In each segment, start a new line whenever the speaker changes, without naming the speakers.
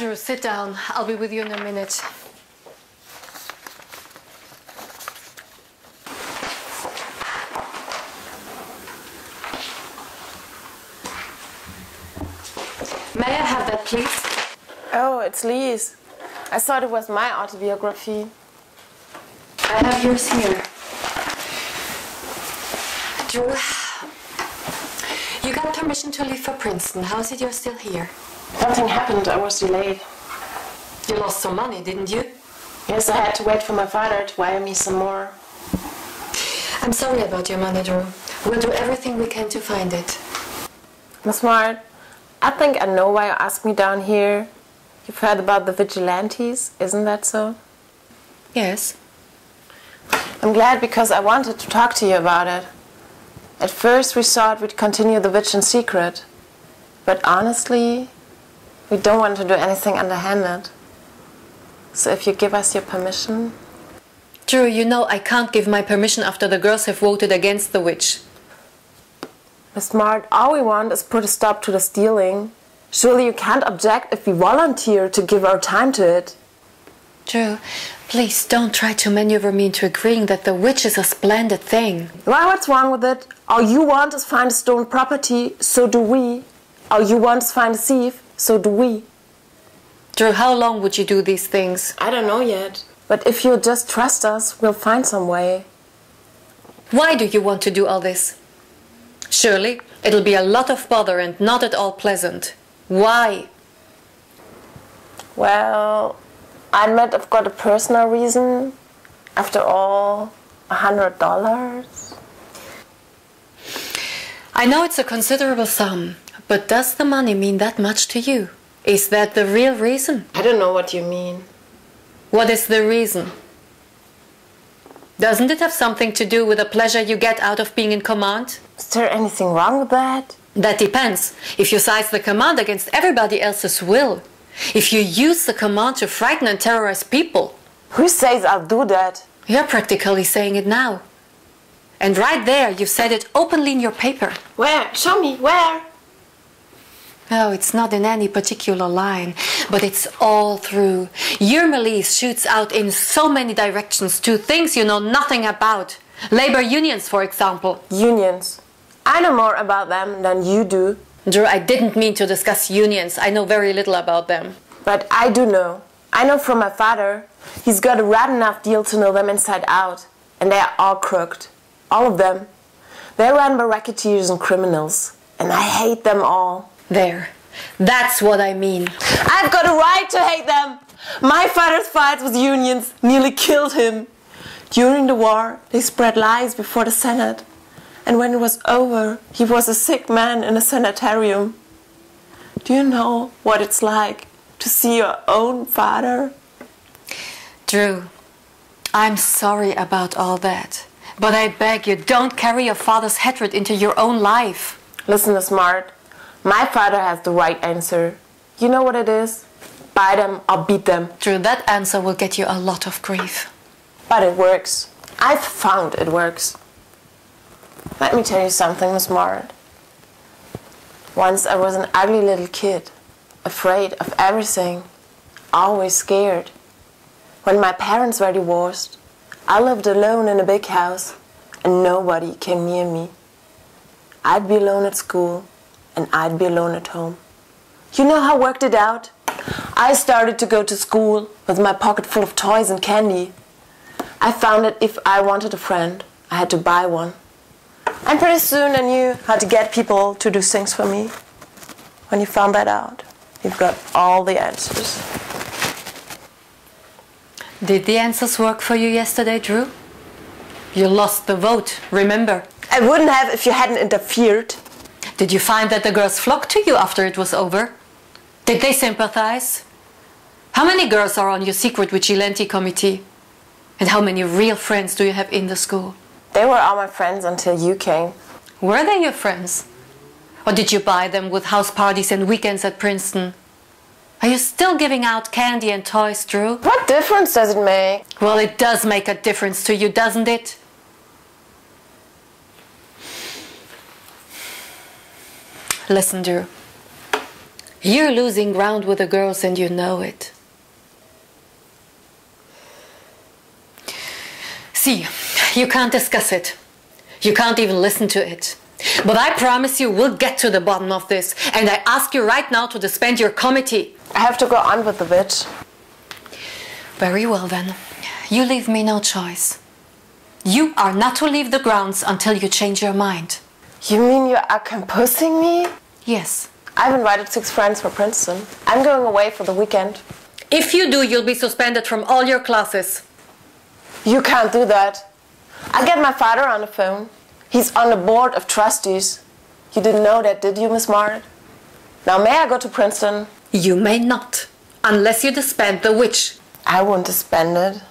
Drew, sit down. I'll be with you in a minute. May I have that, please?
Oh, it's Lee's. I thought it was my autobiography.
I have yours here. Drew, you got permission to leave for Princeton. How is it you're still here?
Something happened. I was delayed.
You lost some money, didn't you?
Yes, I had to wait for my father to wire me some more.
I'm sorry about your money, Drew. We'll do everything we can to find it.
Miss Smart, I think I know why you asked me down here. You've heard about the vigilantes, isn't that so?
Yes.
I'm glad because I wanted to talk to you about it. At first we thought we'd continue the Witch in secret. But honestly, we don't want to do anything underhanded. So if you give us your permission...
Drew, you know I can't give my permission after the girls have voted against the witch.
Miss Smart, all we want is put a stop to the stealing. Surely you can't object if we volunteer to give our time to it.
Drew, please don't try to maneuver me into agreeing that the witch is a splendid thing.
Well, what's wrong with it? All you want is find a stolen property, so do we. All you want is find a thief, so do we.
Drew, how long would you do these things?
I don't know yet. But if you just trust us, we'll find some way.
Why do you want to do all this? Surely it'll be a lot of bother and not at all pleasant. Why?
Well, I admit I've got a personal reason. After all, $100.
I know it's a considerable sum, but does the money mean that much to you? Is that the real reason?
I don't know what you mean.
What is the reason? Doesn't it have something to do with the pleasure you get out of being in command?
Is there anything wrong with that?
That depends. If you seize the command against everybody else's will, if you use the command to frighten and terrorize people.
Who says I'll do that?
You're practically saying it now. And right there, you've said it openly in your paper.
Where? Show me, where?
Oh, it's not in any particular line, but it's all through. Your malice shoots out in so many directions to things you know nothing about. Labor unions, for example.
Unions. I know more about them than you do.
Drew, I didn't mean to discuss unions. I know very little about them.
But I do know. I know from my father. He's got a rat enough deal to know them inside out. And they are all crooked. All of them. They're run by racketeers and criminals. And I hate them all.
There. That's what I mean.
I've got a right to hate them. My father's fights with unions nearly killed him. During the war, they spread lies before the Senate. And when it was over, he was a sick man in a sanitarium. Do you know what it's like to see your own father?
Drew, I'm sorry about all that. But I beg you, don't carry your father's hatred into your own life.
Listen, Smart. My father has the right answer. You know what it is? Buy them or beat them.
Drew, that answer will get you a lot of grief.
But it works. I've found it works. Let me tell you something, Miss Smart. Once I was an ugly little kid, afraid of everything, always scared. When my parents were divorced, I lived alone in a big house and nobody came near me. I'd be alone at school and I'd be alone at home. You know how I worked it out? I started to go to school with my pocket full of toys and candy. I found that if I wanted a friend, I had to buy one. And pretty soon I knew how to get people to do things for me. When you found that out, you've got all the answers.
Did the answers work for you yesterday, Drew? You lost the vote, remember?
I wouldn't have if you hadn't interfered.
Did you find that the girls flocked to you after it was over? Did they sympathize? How many girls are on your secret vigilante committee? And how many real friends do you have in the school?
They were all my friends until you came.
Were they your friends? Or did you buy them with house parties and weekends at Princeton? Are you still giving out candy and toys, Drew?
What difference does it make?
Well, it does make a difference to you, doesn't it? Listen, Drew. You're losing ground with the girls and you know it. See, you can't discuss it. You can't even listen to it. But I promise you we'll get to the bottom of this. And I ask you right now to disband your committee.
I have to go on with the bit.
Very well then. You leave me no choice. You are not to leave the grounds until you change your mind.
You mean you are composing me?
Yes.
I've invited 6 friends for Princeton. I'm going away for the weekend.
If you do, you'll be suspended from all your classes.
You can't do that. I get my father on the phone. He's on the board of trustees. You didn't know that, did you, Miss Margaret? Now may I go to Princeton?
You may not, unless you disband the witch.
I won't disband it.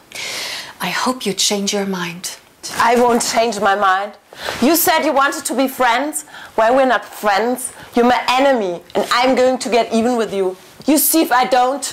I hope you change your mind.
I won't change my mind. You said you wanted to be friends. Well, we're not friends. You're my enemy, and I'm going to get even with you. You see if I don't.